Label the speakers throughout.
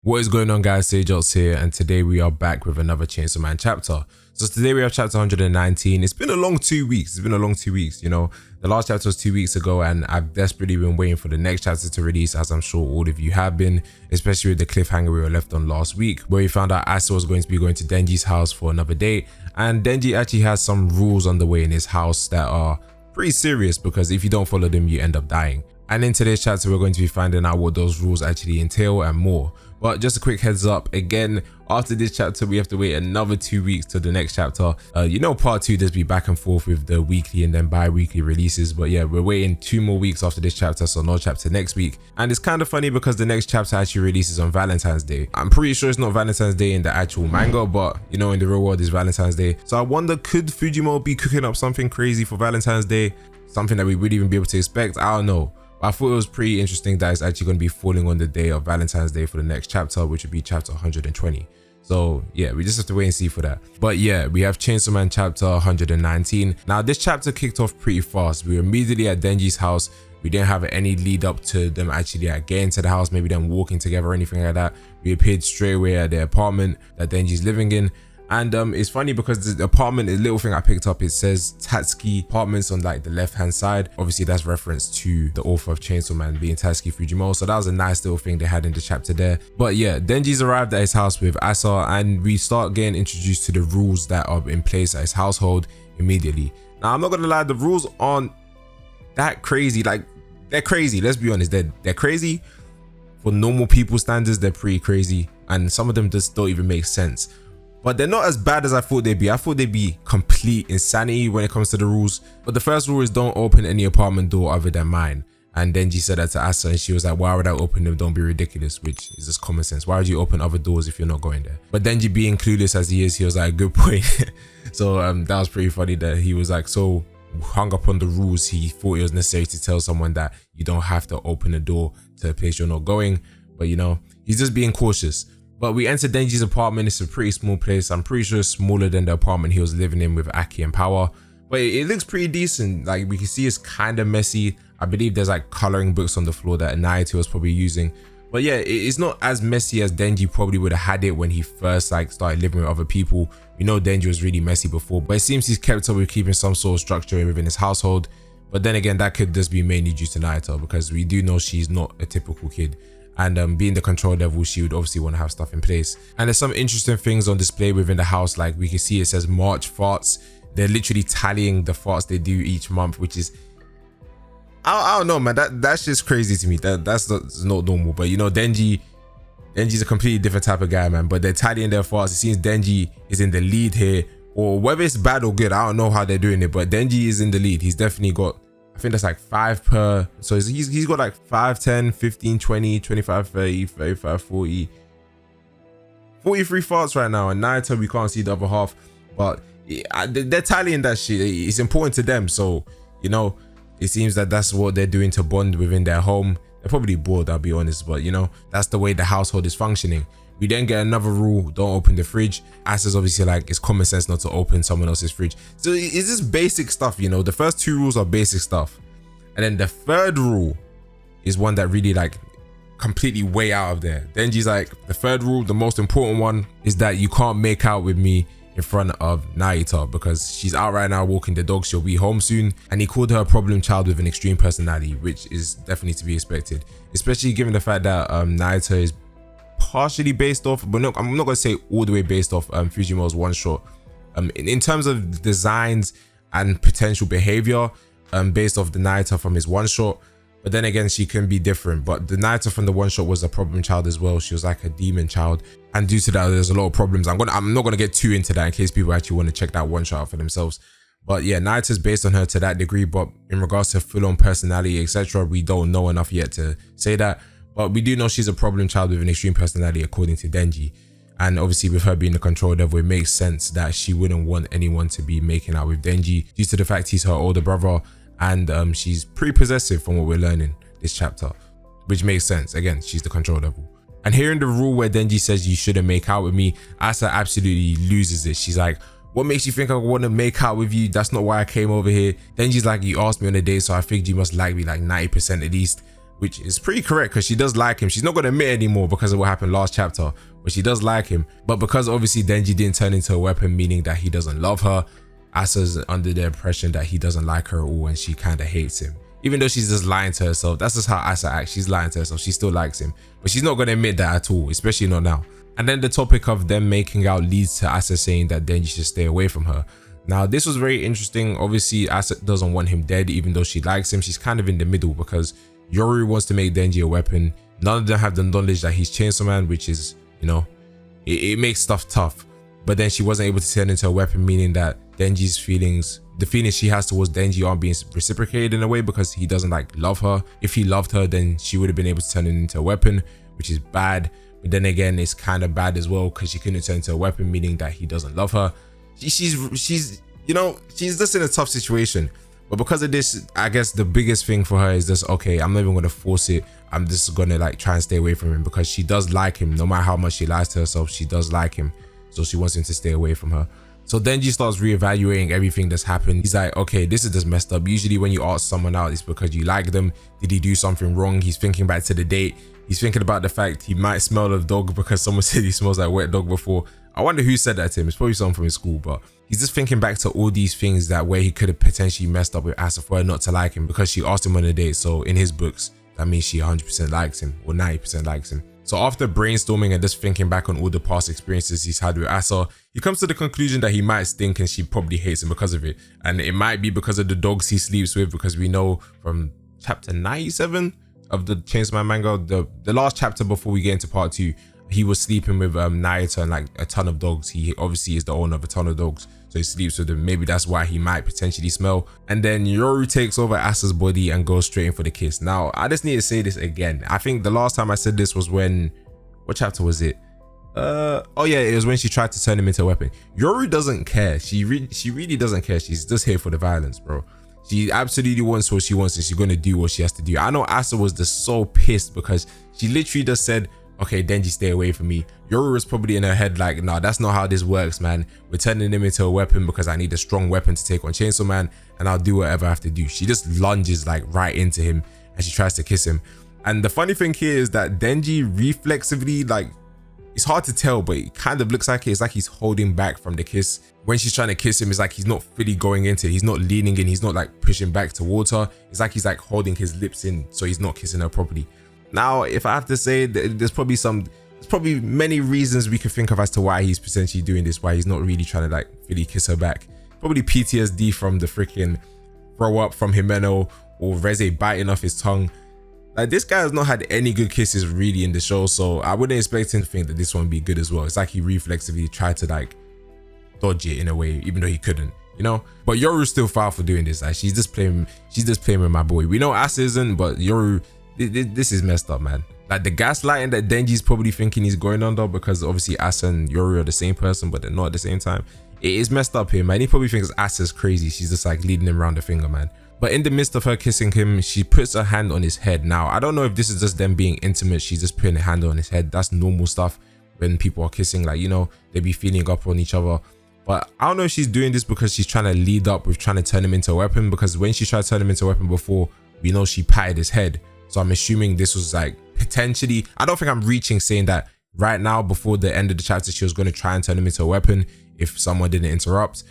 Speaker 1: What is going on, guys? SageArtz here, and today we are back with another Chainsaw Man chapter. So today we have chapter 119. It's been a long 2 weeks. You know. The last chapter was 2 weeks ago, and I've desperately been waiting for the next chapter to release, as I'm sure all of you have been, especially with the cliffhanger we were left on last week, where we found out Asa was going to be going to Denji's house for another date, and Denji actually has some rules on the way in his house that are pretty serious, because if you don't follow them, you end up dying. And in today's chapter, we're going to be finding out what those rules actually entail and more. But just a quick heads up, again, after this chapter, we have to wait another 2 weeks to the next chapter. Part 2 does be back and forth with the weekly and then bi-weekly releases. But yeah, we're waiting 2 more weeks after this chapter, so no chapter next week. And it's kind of funny because the next chapter actually releases on Valentine's Day. I'm pretty sure it's not Valentine's Day in the actual manga, but in the real world it's Valentine's Day. So I wonder, could Fujimo be cooking up something crazy for Valentine's Day? Something that we wouldn't even be able to expect? I don't know. I thought it was pretty interesting that it's actually going to be falling on the day of Valentine's Day for the next chapter, which would be chapter 120. So yeah, we just have to wait and see for that. But yeah, we have Chainsaw Man chapter 119. Now this chapter kicked off pretty fast. We were immediately at Denji's house. We didn't have any lead up to them actually getting to the house, maybe them walking together or anything like that. We appeared straight away at the apartment that Denji's living in. And it's funny because the apartment, the little thing I picked up, it says Tatsuki Apartments on like the left hand side. Obviously that's reference to the author of Chainsaw Man being Tatsuki Fujimo, so that was a nice little thing they had in the chapter there. But yeah, Denji's arrived at his house with Asa, and we start getting introduced to the rules that are in place at his household immediately. Now I'm not gonna lie, the rules aren't that crazy. Like, they're crazy, let's be honest. They're crazy for normal people standards. They're pretty crazy, and some of them just don't even make sense. But they're not as bad as I thought they'd be. I thought they'd be complete insanity when it comes to the rules. But the first rule is don't open any apartment door other than mine. And Denji said that to Asa, and she was like, why would I open them? Don't be ridiculous, which is just common sense. Why would you open other doors if you're not going there? But Denji, being clueless as he is, he was like, good point. So that was pretty funny that he was like so hung up on the rules, he thought it was necessary to tell someone that you don't have to open a door to a place you're not going. But he's just being cautious. But we entered Denji's apartment. It's a pretty small place. I'm pretty sure it's smaller than the apartment he was living in with Aki and Power. But it looks pretty decent. Like, we can see it's kind of messy. I believe there's like coloring books on the floor that Nayuta was probably using. But yeah, it's not as messy as Denji probably would have had it when he first started living with other people. We know Denji was really messy before, but it seems he's kept up with keeping some sort of structure within his household. But then again, that could just be mainly due to Nayuta, because we do know she's not a typical kid. And being the control level, she would obviously want to have stuff in place. And there's some interesting things on display within the house. Like, we can see it says March farts. They're literally tallying the farts they do each month, which is, I don't know, man. That's just crazy to me. That's not normal. But Denji's a completely different type of guy, man. But they're tallying their farts. It seems Denji is in the lead here, or whether it's bad or good, I don't know how they're doing it. But Denji is in the lead. He's definitely got, I think that's like 5 per, so he's got like 5, 10, 15, 20, 25, 30, 35, 40, 43 farts right now. And Nayuta, we can't see the other half, but they're tallying that shit. It's important to them. So, it seems that that's what they're doing to bond within their home. They're probably bored, I'll be honest, but that's the way the household is functioning. We then get another rule, don't open the fridge. Asa's obviously like, it's common sense not to open someone else's fridge. So it's just basic stuff, The first 2 rules are basic stuff. And then the third rule is one that really completely way out of there. Denji's like, the third rule, the most important one, is that you can't make out with me in front of Nayuta, because she's out right now walking the dog. She'll be home soon. And he called her a problem child with an extreme personality, which is definitely to be expected, especially given the fact that Nayuta is partially based off, but no, I'm not gonna say all the way based off Fujimo's one shot. In terms of designs and potential behavior, based off the Nayuta from his one shot. But then again, she can be different. But the Nayuta from the one shot was a problem child as well. She was like a demon child, and due to that, there's a lot of problems. I'm not gonna get too into that in case people actually want to check that one shot out for themselves. But yeah, Nayuta's based on her to that degree. But in regards to full-on personality, etc., we don't know enough yet to say that. But we do know she's a problem child with an extreme personality, according to Denji. And obviously, with her being the control devil, it makes sense that she wouldn't want anyone to be making out with Denji, due to the fact he's her older brother. And she's pretty possessive from what we're learning this chapter, which makes sense. Again, she's the control devil. And hearing the rule where Denji says you shouldn't make out with me, Asa absolutely loses it. She's like, what makes you think I want to make out with you? That's not why I came over here. Denji's like, you asked me on a date, so I figured you must like me like 90% at least. which is pretty correct because she does like him. She's not going to admit anymore because of what happened last chapter, but she does like him. But because obviously Denji didn't turn into a weapon, meaning that he doesn't love her, Asa's under the impression that he doesn't like her at all and she kind of hates him. Even though she's just lying to herself. That's just how Asa acts. She's lying to herself. She still likes him, but she's not going to admit that at all, especially not now. And then the topic of them making out leads to Asa saying that Denji should stay away from her. Now, this was very interesting. Obviously, Asa doesn't want him dead, even though she likes him. She's kind of in the middle because Yoru wants to make Denji a weapon. None of them have the knowledge that he's Chainsaw Man, which is, you know, it makes stuff tough. But then she wasn't able to turn into a weapon, meaning that Denji's feelings, the feelings she has towards Denji aren't being reciprocated in a way because he doesn't like love her. If he loved her, then she would have been able to turn it into a weapon, which is bad. But then again, it's kind of bad as well because she couldn't turn into a weapon, meaning that he doesn't love her. She's you know, she's just in a tough situation. But because of this, I guess the biggest thing for her is just, okay, I'm not even going to force it. I'm just going to like try and stay away from him because she does like him. No matter how much she lies to herself, she does like him. So she wants him to stay away from her. So Denji starts reevaluating everything that's happened. He's like, okay, this is just messed up. Usually when you ask someone out, it's because you like them. Did he do something wrong? He's thinking back to the date. He's thinking about the fact he might smell of dog because someone said he smells like wet dog before. I wonder who said that to him. It's probably someone from his school, but he's just thinking back to all these things that where he could have potentially messed up with Asa for her not to like him because she asked him on a date. So in his books, that means she 100% likes him or 90% likes him. So after brainstorming and just thinking back on all the past experiences he's had with Asa, he comes to the conclusion that he might stink and she probably hates him because of it. And it might be because of the dogs he sleeps with, because we know from chapter 97 of the Chainsaw Man manga, the last chapter before we get into part 2, he was sleeping with Nayuta and like a ton of dogs. He obviously is the owner of a ton of dogs, so he sleeps with them. Maybe that's why he might potentially smell. And then Yoru takes over Asa's body and goes straight in for the kiss. Now, I just need to say this again. I think the last time I said this was when, what chapter was it? Oh yeah, it was when she tried to turn him into a weapon. Yoru doesn't care. She really doesn't care. She's just here for the violence, bro. She absolutely wants what she wants and she's gonna do what she has to do. I know Asa was just so pissed because she literally just said, okay, Denji, stay away from me. Yoru was probably in her head like, nah, that's not how this works, man. We're turning him into a weapon because I need a strong weapon to take on Chainsaw Man and I'll do whatever I have to do. She just lunges like right into him and she tries to kiss him. And the funny thing here is that Denji reflexively, like, it's hard to tell, but it kind of looks like it. It's like he's holding back from the kiss. When she's trying to kiss him, it's like he's not fully going into it. He's not leaning in. He's not like pushing back towards her. It's like he's like holding his lips in, so he's not kissing her properly. Now, if I have to say, there's probably many reasons we could think of as to why he's potentially doing this, why he's not really trying to like really kiss her back. Probably PTSD from the freaking throw up from Himeno or Reze biting off his tongue. Like, this guy has not had any good kisses really in the show, so I wouldn't expect him to think that this one would be good as well. It's like he reflexively tried to like dodge it in a way, even though he couldn't, you know. But Yoru's still foul for doing this. Like, she's just playing with my boy. We know Asa isn't, but Yoru, this is messed up, man. Like, the gaslighting that Denji's probably thinking he's going under, because obviously Asa and Yoru are the same person, but they're not at the same time. It is messed up here, man. He probably thinks Asa's crazy. She's just like leading him around the finger, man. But in the midst of her kissing him, she puts her hand on his head. Now, I don't know if this is just them being intimate. She's just putting a hand on his head. That's normal stuff when people are kissing. Like, you know, they be feeling up on each other. But I don't know if she's doing this because she's trying to lead up with trying to turn him into a weapon. Because when she tried to turn him into a weapon before, we know she patted his head. So I'm assuming this was like potentially, I don't think I'm reaching saying that right now before the end of the chapter she was going to try and turn him into a weapon if someone didn't interrupt.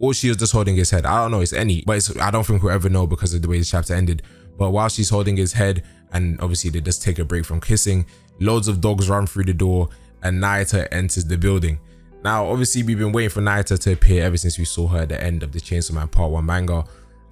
Speaker 1: Or she was just holding his head. I don't know, it's any, but I don't think we'll ever know because of the way the chapter ended. But while she's holding his head, and obviously they just take a break from kissing, loads of dogs run through the door and Nayuta enters the building. Now, obviously we've been waiting for Nayuta to appear ever since we saw her at the end of the Chainsaw Man Part 1 manga.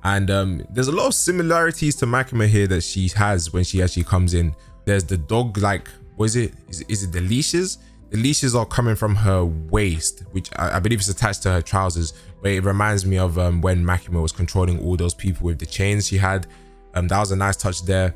Speaker 1: And there's a lot of similarities to Makima here that she has when she actually comes in. There's the dog, like, what is it? Is it the leashes? The leashes are coming from her waist, which I believe is attached to her trousers. But it reminds me of when Makima was controlling all those people with the chains she had. That was a nice touch there.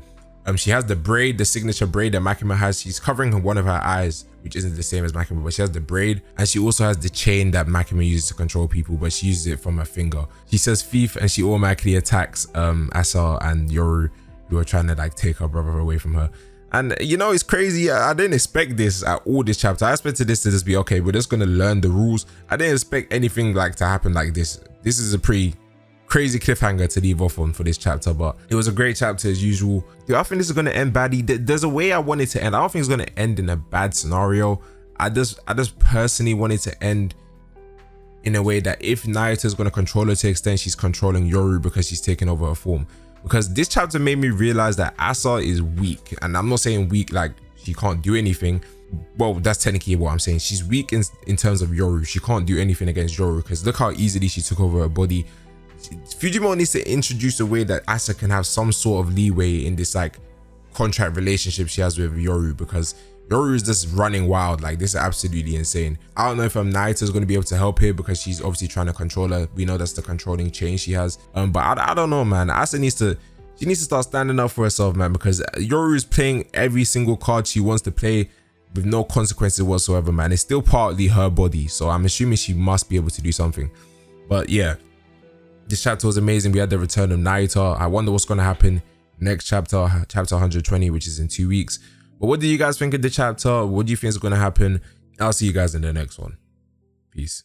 Speaker 1: She has the braid, the signature braid that Makima has. She's covering one of her eyes, which isn't the same as Makima, but she has the braid. And she also has the chain that Makima uses to control people, but she uses it from her finger. She says thief and she automatically attacks Asa and Yoru, who are trying to like take her brother away from her. And you know, it's crazy. I didn't expect this at all this chapter. I expected this to just be, okay, we're just going to learn the rules. I didn't expect anything like to happen like this. This is a pretty crazy cliffhanger to leave off on for this chapter, but it was a great chapter as usual. Do I think this is going to end badly? There's a way I want it to end. I don't think it's going to end in a bad scenario. I just personally want it to end in a way that if Nayuta is going to control her to the extent she's controlling Yoru because she's taking over her form. Because this chapter made me realize that Asa is weak, and I'm not saying weak like she can't do anything. Well, that's technically what I'm saying. She's weak in terms of Yoru. She can't do anything against Yoru because look how easily she took over her body. Fujimoto needs to introduce a way that Asa can have some sort of leeway in this like contract relationship she has with Yoru, because Yoru is just running wild. Like, this is absolutely insane. I don't know if Nayuta is going to be able to help here because she's obviously trying to control her. We know that's the controlling chain she has. But I don't know, man. Asa needs to start standing up for herself, man, because Yoru is playing every single card she wants to play with no consequences whatsoever, man. It's still partly her body, so I'm assuming she must be able to do something. But yeah, this chapter was amazing. We had the return of Nayuta. I wonder what's going to happen next chapter, chapter 120, which is in 2 weeks. But what do you guys think of the chapter? What do you think is going to happen? I'll see you guys in the next one. Peace.